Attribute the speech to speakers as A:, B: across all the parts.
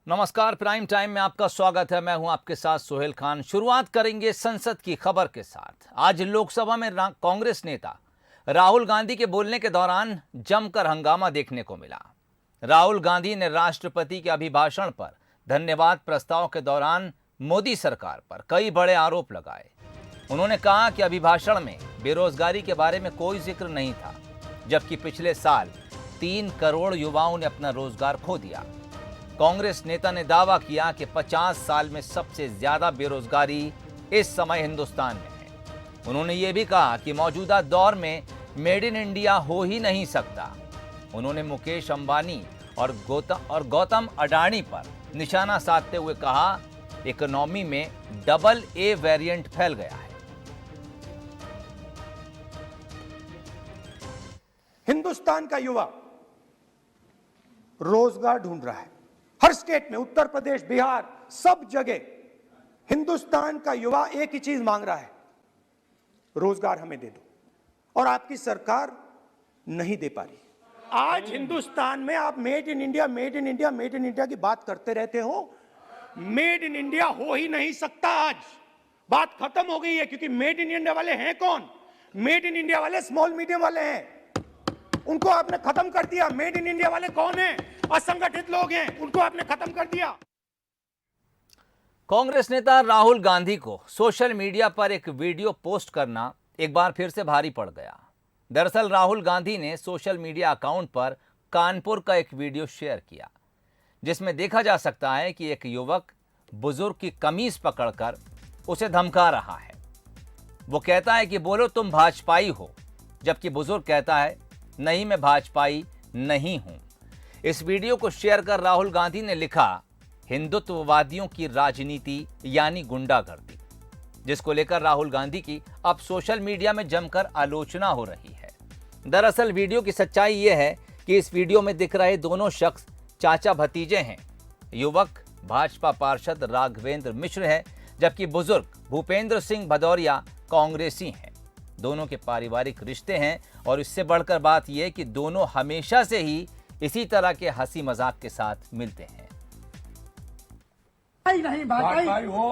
A: नमस्कार, prime time में आपका स्वागत है। मैं हूं आपके साथ सोहेल खान। शुरुआत करेंगे संसद की खबर के साथ। आज लोकसभा में कांग्रेस नेता राहुल गांधी के बोलने के दौरान जमकर हंगामा देखने को मिला। राहुल गांधी ने राष्ट्रपति के अभिभाषण पर धन्यवाद प्रस्ताव के दौरान मोदी सरकार पर कई बड़े आरोप लगाए। उन्होंने कहा कि अभिभाषण में बेरोजगारी के बारे में कोई जिक्र नहीं था, जबकि पिछले साल 3 करोड़ युवाओं ने अपना रोजगार खो दिया। कांग्रेस नेता ने दावा किया कि 50 साल में सबसे ज्यादा बेरोजगारी इस समय हिंदुस्तान में है। उन्होंने ये भी कहा कि मौजूदा दौर में मेड इन इंडिया हो ही नहीं सकता। उन्होंने मुकेश अंबानी और गौतम अडानी पर निशाना साधते हुए कहा, इकोनॉमी में डबल ए वेरिएंट फैल गया है।
B: हिंदुस्तान का युवा रोजगार ढूंढ रहा है। हर स्टेट में, उत्तर प्रदेश, बिहार, सब जगह हिंदुस्तान का युवा एक ही चीज मांग रहा है, रोजगार हमें दे दो। और आपकी सरकार नहीं दे पा रही। आज हिंदुस्तान में आप made in India, made in India, made in India की बात करते रहते हो। मेड इन इंडिया हो ही नहीं सकता। आज बात खत्म हो गई है, क्योंकि मेड इन इंडिया वाले हैं कौन? मेड इन इंडिया वाले स्मॉल मीडियम वाले हैं, उनको आपने खत्म कर दिया। मेड इन इंडिया वाले कौन हैं? असंगठित लोग हैं, उनको आपने खत्म कर दिया।
A: कांग्रेस नेता राहुल गांधी को सोशल मीडिया पर एक वीडियो पोस्ट करना एक बार फिर से भारी पड़ गया। दरअसल राहुल गांधी ने सोशल मीडिया अकाउंट पर कानपुर का एक वीडियो शेयर किया, जिसमें देखा जा सकता है कि एक युवक बुजुर्ग की कमीज पकड़कर उसे धमका रहा है। वो कहता है कि बोलो तुम भाजपाई हो, जबकि बुजुर्ग कहता है नहीं, मैं भाजपाई नहीं हूं। इस वीडियो को शेयर कर राहुल गांधी ने लिखा, हिंदुत्ववादियों की राजनीति यानी गुंडागर्दी, जिसको लेकर राहुल गांधी की अब सोशल मीडिया में जमकर आलोचना हो रही है। दरअसल वीडियो की सच्चाई यह है कि इस वीडियो में दिख रहे दोनों शख्स चाचा भतीजे हैं। युवक भाजपा पार्षद राघवेंद्र मिश्र है, जबकि बुजुर्ग भूपेंद्र सिंह भदौरिया कांग्रेसी हैं। दोनों के पारिवारिक रिश्ते हैं, और इससे बढ़कर बात यह कि दोनों हमेशा से ही इसी तरह के हंसी मजाक के साथ मिलते हैं।
C: नहीं भाजपाई हो,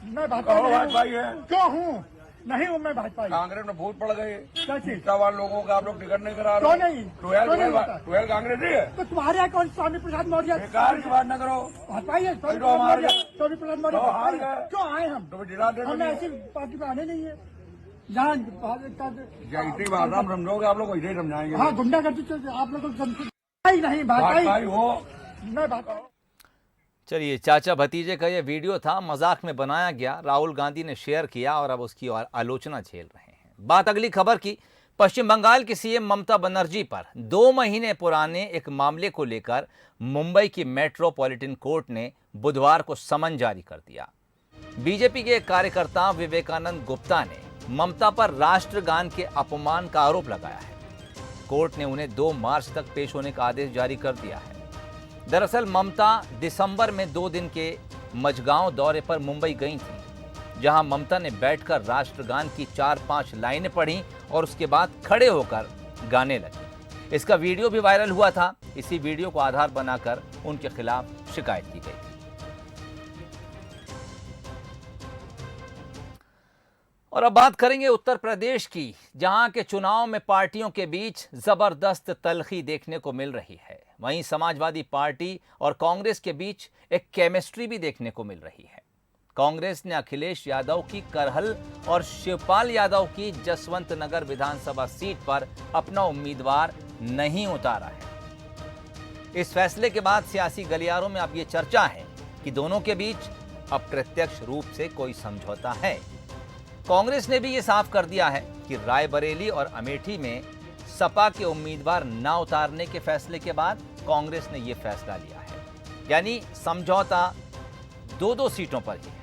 C: मैं भाजपाई है। क्यों हूँ? नहीं हूँ मैं भाजपाई।
D: कांग्रेस में फूट पड़ गए।
C: क्या चीज?
D: सवाल लोगों का आप लोग टिकट नहीं करा रहे।
C: क्यों नहीं?
D: ट्वेल्व कांग्रेस ही है।
C: तो तुम्हारे यहाँ कौन? स्वामी प्रसाद मौर्य
D: बेकार की बात न करो।
C: भाजपाई है। स्वामी प्रसाद मौर्य
D: हार गए।
C: क्यों आए हम?
D: तो जिला दे
C: हमें ऐसी पार्टी में आने नहीं है। जहाँ
D: इसी बात हम समझोगे, आप लोग को इसे समझाएंगे।
C: हाँ, गुंडागर्दी चलती, आप लोग नहीं भाजपाई
D: हो,
C: मैं भाजपाई।
A: चलिए, चाचा भतीजे का यह वीडियो था, मजाक में बनाया गया, राहुल गांधी ने शेयर किया और अब उसकी आलोचना झेल रहे हैं। बात अगली खबर की। पश्चिम बंगाल की सीएम ममता बनर्जी पर 2 महीने पुराने एक मामले को लेकर मुंबई की मेट्रोपॉलिटन कोर्ट ने बुधवार को समन जारी कर दिया। बीजेपी के एक कार्यकर्ता विवेकानंद गुप्ता ने ममता पर राष्ट्रगान के अपमान का आरोप लगाया है। कोर्ट ने उन्हें 2 मार्च तक पेश होने का आदेश जारी कर दिया है। दरअसल ममता दिसंबर में 2 दिन के मझगांव दौरे पर मुंबई गई थी, जहां ममता ने बैठकर राष्ट्रगान की 4-5 लाइनें पढ़ी और उसके बाद खड़े होकर गाने लगी। इसका वीडियो भी वायरल हुआ था। इसी वीडियो को आधार बनाकर उनके खिलाफ शिकायत की गई थी। और अब बात करेंगे उत्तर प्रदेश की, जहां के चुनाव में पार्टियों के बीच जबरदस्त तल्खी देखने को मिल रही है। वहीं समाजवादी पार्टी और कांग्रेस के बीच एक केमिस्ट्री भी देखने को मिल रही है। कांग्रेस ने अखिलेश यादव की करहल और शिवपाल यादव की जसवंत नगर विधानसभा सीट पर अपना उम्मीदवार नहीं उतारा है। इस फैसले के बाद सियासी गलियारों में अब ये चर्चा है कि दोनों के बीच अप्रत्यक्ष रूप से कोई समझौता है। कांग्रेस ने भी ये साफ कर दिया है कि रायबरेली और अमेठी में सपा के उम्मीदवार न उतारने के फैसले के बाद कांग्रेस ने यह फैसला लिया है, यानी समझौता 2-2 सीटों पर ही है।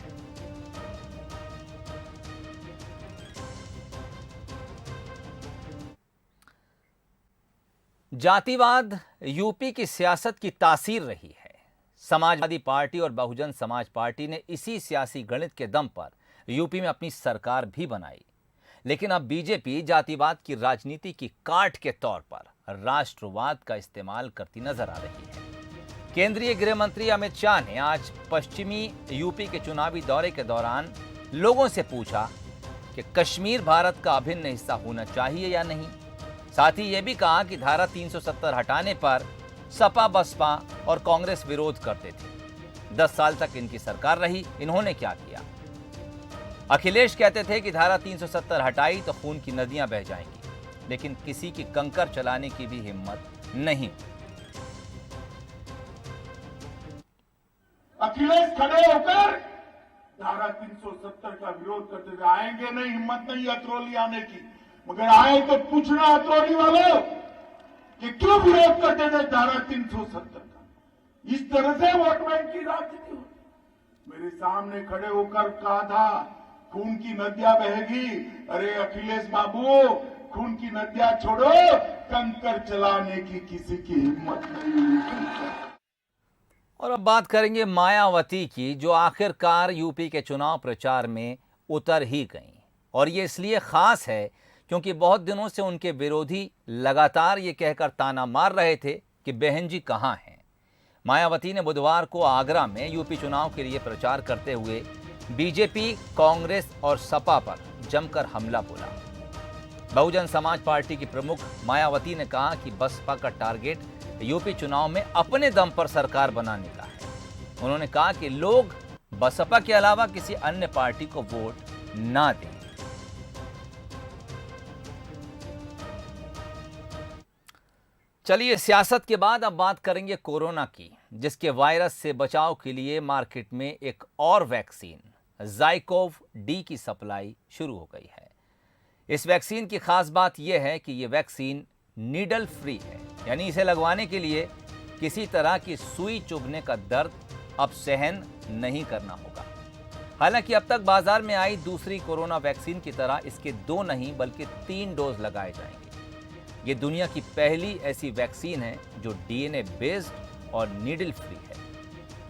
A: जातिवाद यूपी की सियासत की तासीर रही है। समाजवादी पार्टी और बहुजन समाज पार्टी ने इसी सियासी गणित के दम पर यूपी में अपनी सरकार भी बनाई। लेकिन अब बीजेपी जातिवाद की राजनीति की काट के तौर पर राष्ट्रवाद का इस्तेमाल करती नजर आ रही है। केंद्रीय गृह मंत्री अमित शाह ने आज पश्चिमी यूपी के चुनावी दौरे के दौरान लोगों से पूछा कि कश्मीर भारत का अभिन्न हिस्सा होना चाहिए या नहीं। साथ ही यह भी कहा कि धारा 370 हटाने पर सपा, बसपा और कांग्रेस विरोध करते थे। 10 साल तक इनकी सरकार रही, इन्होंने क्या किया? अखिलेश कहते थे कि धारा 370 हटाई तो खून की नदियां बह जाएंगी, लेकिन किसी की कंकर चलाने की भी हिम्मत नहीं।
C: अखिलेश खड़े होकर धारा 370 का विरोध करते थे। आएंगे नहीं, हिम्मत नहीं अतरौली आने की, मगर आए तो पूछना अतरौली वालों कि क्यों विरोध करते थे धारा 370 का। इस तरह से वोट बैंक की राजनीति होती। मेरे सामने खड़े होकर कहा था खून की नदियां बहेगी। अरे अखिलेश बाबू, खून की नदियां छोड़ो, कंकर चलाने की किसी की हिम्मत नहीं।
A: और अब बात करेंगे मायावती की, जो आखिरकार यूपी के चुनाव प्रचार में उतर ही गईं। और ये इसलिए खास है क्योंकि बहुत दिनों से उनके विरोधी लगातार ये कहकर ताना मार रहे थे कि बहन जी कहाँ हैं। मायावती ने बुधवार को आगरा में यूपी चुनाव के लिए प्रचार करते हुए बीजेपी, कांग्रेस और सपा पर जमकर हमला बोला। बहुजन समाज पार्टी की प्रमुख मायावती ने कहा कि बसपा का टारगेट यूपी चुनाव में अपने दम पर सरकार बनाने का है। उन्होंने कहा कि लोग बसपा के अलावा किसी अन्य पार्टी को वोट ना दें। चलिए, सियासत के बाद अब बात करेंगे कोरोना की, जिसके वायरस से बचाव के लिए मार्केट में एक और वैक्सीन ज़ाइकोव डी की सप्लाई शुरू हो गई है। इस वैक्सीन की खास बात यह है कि यह वैक्सीन नीडल फ्री है, यानी इसे लगवाने के लिए किसी तरह की सुई चुभने का दर्द अब सहन नहीं करना होगा। हालांकि अब तक बाजार में आई दूसरी कोरोना वैक्सीन की तरह इसके 2 नहीं बल्कि 3 डोज लगाए जाएंगे। ये दुनिया की पहली ऐसी वैक्सीन है जो डीएनए बेस्ड और नीडल फ्री है।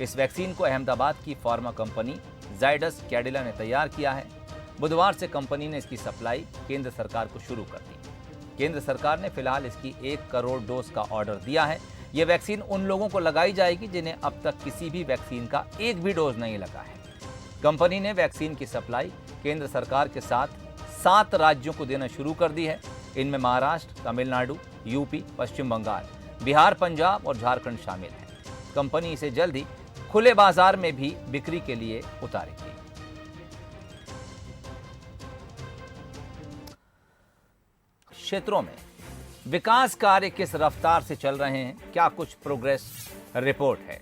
A: इस वैक्सीन को अहमदाबाद की फार्मा कंपनी जाइडस कैडिला ने तैयार किया है। बुधवार से कंपनी ने इसकी सप्लाई केंद्र सरकार को शुरू कर दी। केंद्र सरकार ने फिलहाल इसकी 1 करोड़ डोज का ऑर्डर दिया है। यह वैक्सीन उन लोगों को लगाई जाएगी जिन्हें अब तक किसी भी वैक्सीन का एक भी डोज नहीं लगा है। कंपनी ने वैक्सीन की सप्लाई केंद्र सरकार के साथ 7 राज्यों को देना शुरू कर दी है। इनमें महाराष्ट्र, तमिलनाडु, यूपी, पश्चिम बंगाल, बिहार, पंजाब और झारखंड शामिल हैं। कंपनी इसे जल्द ही खुले बाजार में भी बिक्री के लिए उतारेगी। क्षेत्रों में विकास कार्य किस रफ्तार से चल रहे हैं, क्या कुछ प्रोग्रेस रिपोर्ट है।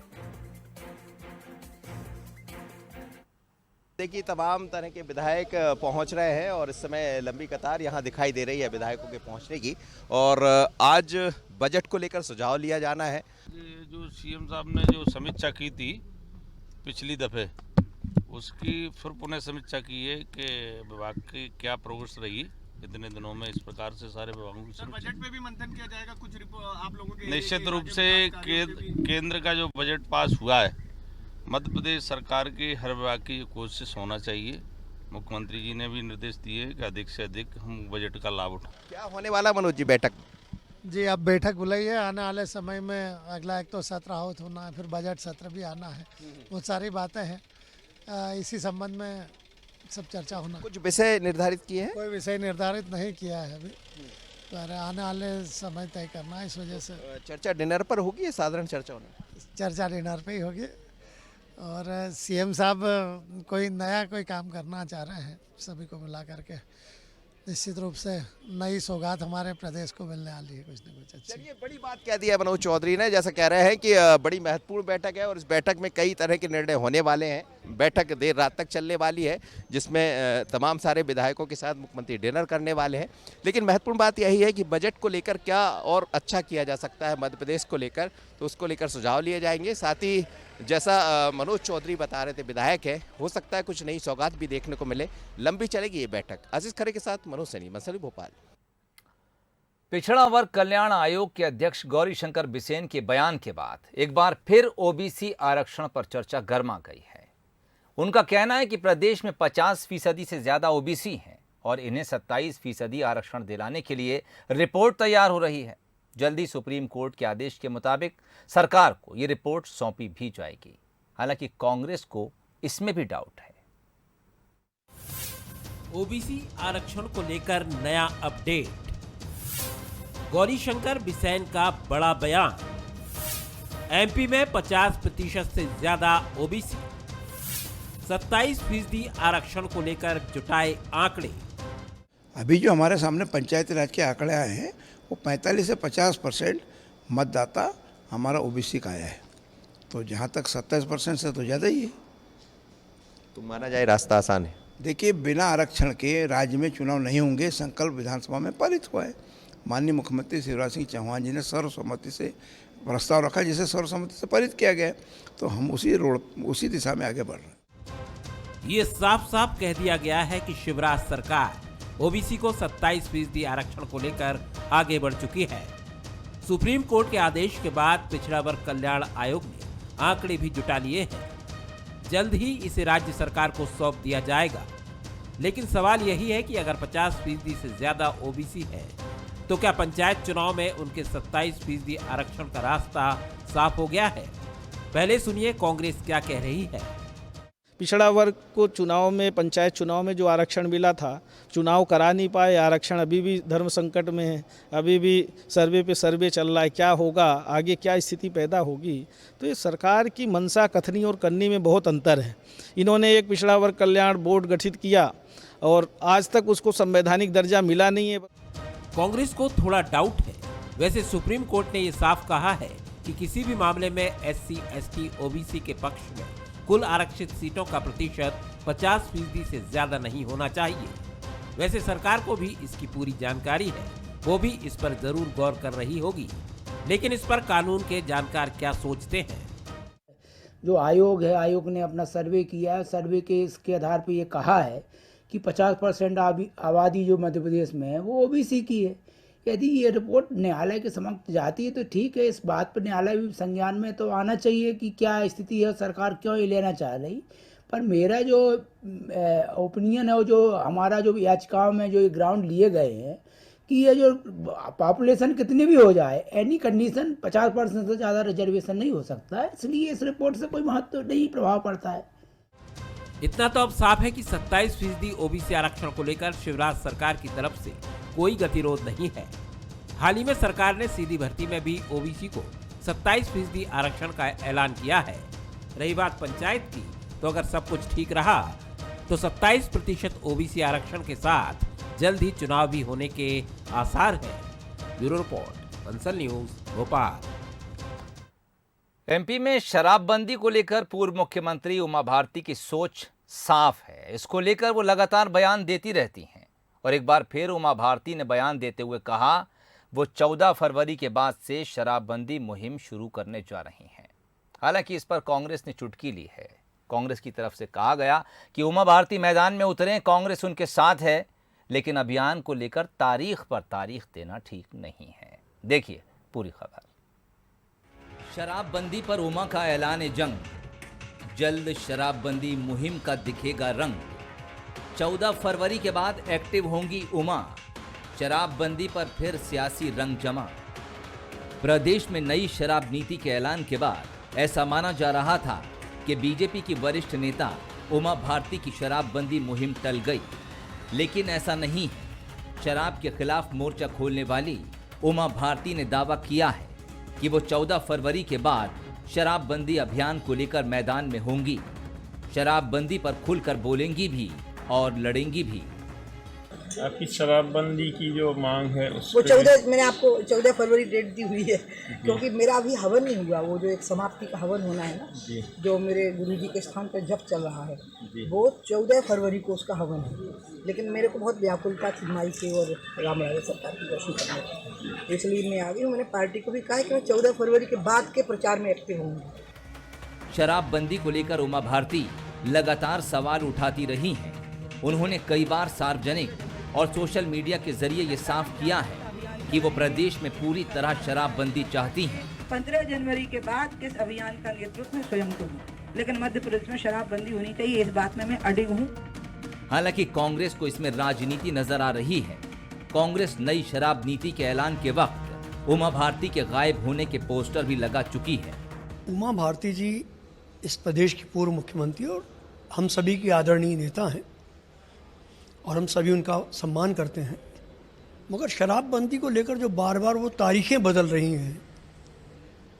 E: देखिए, तमाम तरह के विधायक पहुंच रहे हैं और इस समय लंबी कतार यहां दिखाई दे रही है विधायकों के पहुंचने की। और आज बजट को लेकर सुझाव लिया जाना है।
F: जो सीएम साहब ने जो समीक्षा की थी पिछली दफे, उसकी फिर पुनः समीक्षा की है कि विभाग की क्या प्रोग्रेस रही इतने दिनों में। इस प्रकार से सारे विभागों की
G: बजट में भी मंथन किया जाएगा। कुछ आप लोगों के
F: निश्चित रूप से केंद्र का जो बजट पास हुआ है, मध्य प्रदेश सरकार की हर विभाग की कोशिश होना चाहिए। मुख्यमंत्री जी ने भी निर्देश दिए कि अधिक से अधिक हम बजट का लाभ उठाएं।
E: क्या होने वाला मनोज जी बैठक?
H: जी, अब बैठक बुलाई है। आने वाले समय में अगला एक तो सत्र आहूत होना है, फिर बजट सत्र भी आना है। बहुत सारी बातें हैं, इसी संबंध में सब चर्चा होना।
E: कुछ विषय निर्धारित किए हैं?
H: कोई विषय निर्धारित नहीं किया है अभी, पर आने वाले समय तय करना है। इस वजह से
E: चर्चा डिनर पर होगी या साधारण चर्चा होगी?
H: चर्चा डिनर पे ही होगी। और सीएम साहब कोई नया कोई काम करना चाह रहे हैं, सभी को मिला करके निश्चित रूप से नई सौगात हमारे प्रदेश को मिलने वाली है, कुछ न कुछ अच्छी।
E: चलिए, बड़ी बात कह दी है मनोज चौधरी ने। जैसा कह रहे हैं कि बड़ी महत्वपूर्ण बैठक है और इस बैठक में कई तरह के निर्णय होने वाले हैं। बैठक देर रात तक चलने वाली है, जिसमें तमाम सारे विधायकों के साथ मुख्यमंत्री डिनर करने वाले हैं। लेकिन महत्वपूर्ण बात यही है कि बजट को लेकर क्या और अच्छा किया जा सकता है मध्य प्रदेश को लेकर, तो उसको लेकर सुझाव लिए जाएंगे। साथ ही जैसा मनोज चौधरी बता रहे थे, विधायक है, हो सकता है कुछ नई सौगात भी देखने को मिले। लंबी चलेगी ये बैठक। आशीष खरे के साथ मनोज सैनी, मंसूरी, भोपाल।
A: पिछड़ा वर्ग कल्याण आयोग के अध्यक्ष गौरीशंकर बिसेन के बयान के बाद एक बार फिर ओबीसी आरक्षण पर चर्चा गर्मा गई है। उनका कहना है कि प्रदेश में 50% से ज्यादा ओबीसी हैं और इन्हें 27% आरक्षण दिलाने के लिए रिपोर्ट तैयार हो रही है। जल्दी सुप्रीम कोर्ट के आदेश के मुताबिक सरकार को ये रिपोर्ट सौंपी भी जाएगी। हालांकि कांग्रेस को इसमें भी डाउट है।
I: ओबीसी आरक्षण को लेकर नया अपडेट। गौरीशंकर बिसेन का बड़ा बयान। एमपी में 50% से ज्यादा ओबीसी, 27% आरक्षण को लेकर जुटाए आंकड़े।
J: अभी जो हमारे सामने पंचायती राज के आंकड़े आए हैं वो 45 से 50% मतदाता हमारा ओबीसी का आया है, तो जहाँ तक 27% से तो ज़्यादा ही है।
E: तो माना जाए रास्ता आसान है।
J: देखिए, बिना आरक्षण के राज्य में चुनाव नहीं होंगे, संकल्प विधानसभा में पारित हुआ है। माननीय मुख्यमंत्री शिवराज सिंह चौहान जी ने सर्वसम्मति से प्रस्ताव रखा, जिसे सर्वसम्मति से पारित किया गया है, तो हम उसी दिशा में आगे बढ़ रहे हैं।
I: ये साफ साफ कह दिया गया है कि शिवराज सरकार ओबीसी को 27% आरक्षण को लेकर आगे बढ़ चुकी है। सुप्रीम कोर्ट के आदेश के बाद पिछड़ा वर्ग कल्याण आयोग ने आंकड़े भी जुटा लिए हैं। जल्द ही इसे राज्य सरकार को सौंप दिया जाएगा। लेकिन सवाल यही है कि अगर 50% से ज्यादा ओबीसी है तो क्या पंचायत चुनाव में उनके 27% आरक्षण का रास्ता साफ हो गया है? पहले सुनिए कांग्रेस क्या कह रही है।
K: पिछड़ा वर्ग को चुनाव में, पंचायत चुनाव में जो आरक्षण मिला था, चुनाव करा नहीं पाए, आरक्षण अभी भी धर्म संकट में है, अभी भी सर्वे पे सर्वे चल रहा है, क्या होगा आगे, क्या स्थिति पैदा होगी। तो ये सरकार की मंशा कथनी और करनी में बहुत अंतर है। इन्होंने एक पिछड़ा वर्ग कल्याण बोर्ड गठित किया और आज तक उसको संवैधानिक दर्जा मिला नहीं है।
I: कांग्रेस को थोड़ा डाउट है। वैसे सुप्रीम कोर्ट ने ये साफ कहा है कि किसी भी मामले में SC, ST, OBC के पक्ष में कुल आरक्षित सीटों का प्रतिशत 50% से ज्यादा नहीं होना चाहिए। वैसे सरकार को भी इसकी पूरी जानकारी है, वो भी इस पर जरूर गौर कर रही होगी। लेकिन इस पर कानून के जानकार क्या सोचते हैं?
L: जो आयोग है, आयोग ने अपना सर्वे किया है, सर्वे के इसके आधार पर ये कहा है कि 50% आबादी जो मध्य प्रदेश में है वो ओबीसी की है। यदि ये रिपोर्ट न्यायालय के समक्ष जाती है तो ठीक है, इस बात पर न्यायालय भी संज्ञान में तो आना चाहिए कि क्या स्थिति है, सरकार क्यों ये लेना चाह रही। पर मेरा जो ओपिनियन है, वो जो हमारा जो याचिकाओं में जो ग्राउंड लिए गए हैं कि ये जो पॉपुलेशन कितनी भी हो जाए, एनी कंडीशन 50% से ज़्यादा रिजर्वेशन नहीं हो सकता है, इसलिए इस रिपोर्ट से कोई महत्व नहीं प्रभाव पड़ता है।
I: इतना तो अब साफ है कि 27% ओबीसी आरक्षण को लेकर शिवराज सरकार की तरफ से कोई गतिरोध नहीं है। हाल ही में सरकार ने सीधी भर्ती में भी ओबीसी को 27% आरक्षण का ऐलान किया है। रही बात पंचायत की, तो अगर सब कुछ ठीक रहा तो 27% ओबीसी आरक्षण के साथ जल्द ही चुनाव भी होने के आसार हैं। Bureau report, Bansal news, Bhopal.
A: MP में शराबबंदी को लेकर पूर्व मुख्यमंत्री उमा भारती की सोच साफ है। इसको लेकर वो लगातार बयान देती रहती हैं और एक बार फिर उमा भारती ने बयान देते हुए कहा वो 14 फरवरी के बाद से शराबबंदी मुहिम शुरू करने जा रही हैं। हालांकि इस पर कांग्रेस ने चुटकी ली है। कांग्रेस की तरफ से कहा गया कि उमा भारती मैदान में उतरें, कांग्रेस उनके साथ है, लेकिन अभियान को लेकर तारीख पर तारीख देना ठीक नहीं है। देखिए पूरी खबर। शराबबंदी पर उमा का ऐलान जंग, जल्द शराबबंदी मुहिम का दिखेगा रंग। 14 फरवरी के बाद एक्टिव होंगी उमा, शराबबंदी पर फिर सियासी रंग जमा। प्रदेश में नई शराब नीति के ऐलान के बाद ऐसा माना जा रहा था कि बीजेपी की वरिष्ठ नेता उमा भारती की शराबबंदी मुहिम टल गई, लेकिन ऐसा नहीं है। शराब के खिलाफ मोर्चा खोलने वाली उमा भारती ने दावा किया है कि वो 14 फरवरी के बाद शराबबंदी अभियान को लेकर मैदान में होंगी, शराबबंदी पर खुलकर बोलेंगी भी और लड़ेंगी भी।
M: आपकी शराबबंदी की जो मांग है
N: वो 14, मैंने आपको 14 फरवरी डेट दी हुई है, क्योंकि मेरा अभी हवन नहीं हुआ। वो जो एक समाप्ति का हवन होना है ना, जो मेरे गुरुजी के स्थान पर जप चल रहा है, वो 14 फरवरी को उसका हवन है। लेकिन मेरे को बहुत व्याकुलता थी माई से और राम राजा सरकार की रोशनी करने की, इसलिए मैं आ गई हूँ। मैंने पार्टी को भी कहा कि मैं 14 फरवरी के बाद के प्रचार में एक्टिव होंगी।
A: शराबबंदी को लेकर उमा भारती लगातार सवाल उठाती रही हैं। उन्होंने कई बार सार्वजनिक और सोशल मीडिया के जरिए ये साफ किया है कि वो प्रदेश में पूरी तरह शराबबंदी चाहती हैं।
O: 15 जनवरी के बाद किस अभियान का नेतृत्व मैं स्वयं करूँ, लेकिन मध्य प्रदेश में शराबबंदी होनी चाहिए, इस बात में मैं अडिग हूँ।
A: हालांकि कांग्रेस को इसमें राजनीति नजर आ रही है। कांग्रेस नई शराब नीति के ऐलान के वक्त उमा भारती के गायब होने के पोस्टर भी लगा चुकी है।
P: उमा भारती जी इस प्रदेश की पूर्व मुख्यमंत्री और हम सभी की आदरणीय नेता हैं और हम सभी उनका सम्मान करते हैं, मगर शराबबंदी को लेकर जो बार बार वो तारीखें बदल रही हैं,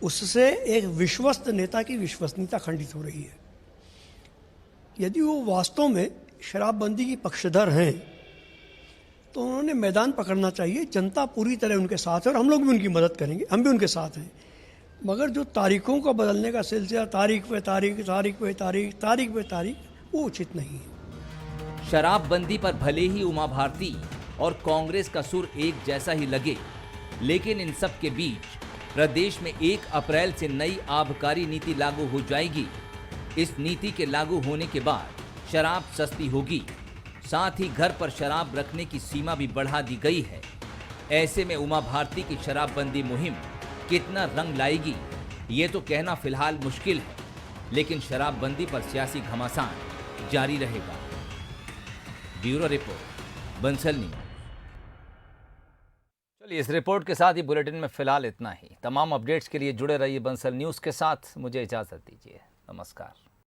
P: उससे एक विश्वस्त नेता की विश्वसनीयता खंडित हो रही है। यदि वो वास्तव में शराबबंदी की पक्षधर हैं तो उन्होंने मैदान पकड़ना चाहिए। जनता पूरी तरह उनके साथ है और हम लोग भी उनकी मदद करेंगे, हम भी उनके साथ हैं। मगर जो तारीखों को बदलने का सिलसिला, तारीख पे तारीख, तारीख पे तारीख, तारीख पे तारीख, वो उचित नहीं है।
A: शराबबंदी पर भले ही उमा भारती और कांग्रेस का सुर एक जैसा ही लगे, लेकिन इन सब के बीच प्रदेश में 1 अप्रैल से नई आबकारी नीति लागू हो जाएगी। इस नीति के लागू होने के बाद शराब सस्ती होगी, साथ ही घर पर शराब रखने की सीमा भी बढ़ा दी गई है। ऐसे में उमा भारती की शराबबंदी मुहिम कितना रंग लाएगी, ये तो कहना फिलहाल मुश्किल है, लेकिन शराबबंदी पर सियासी घमासान जारी रहेगा। Bureau report, Bansal news. चलिए, इस रिपोर्ट के साथ ही बुलेटिन में फिलहाल इतना ही। तमाम अपडेट्स के लिए जुड़े रहिए बंसल न्यूज के साथ। मुझे इजाजत दीजिए, नमस्कार।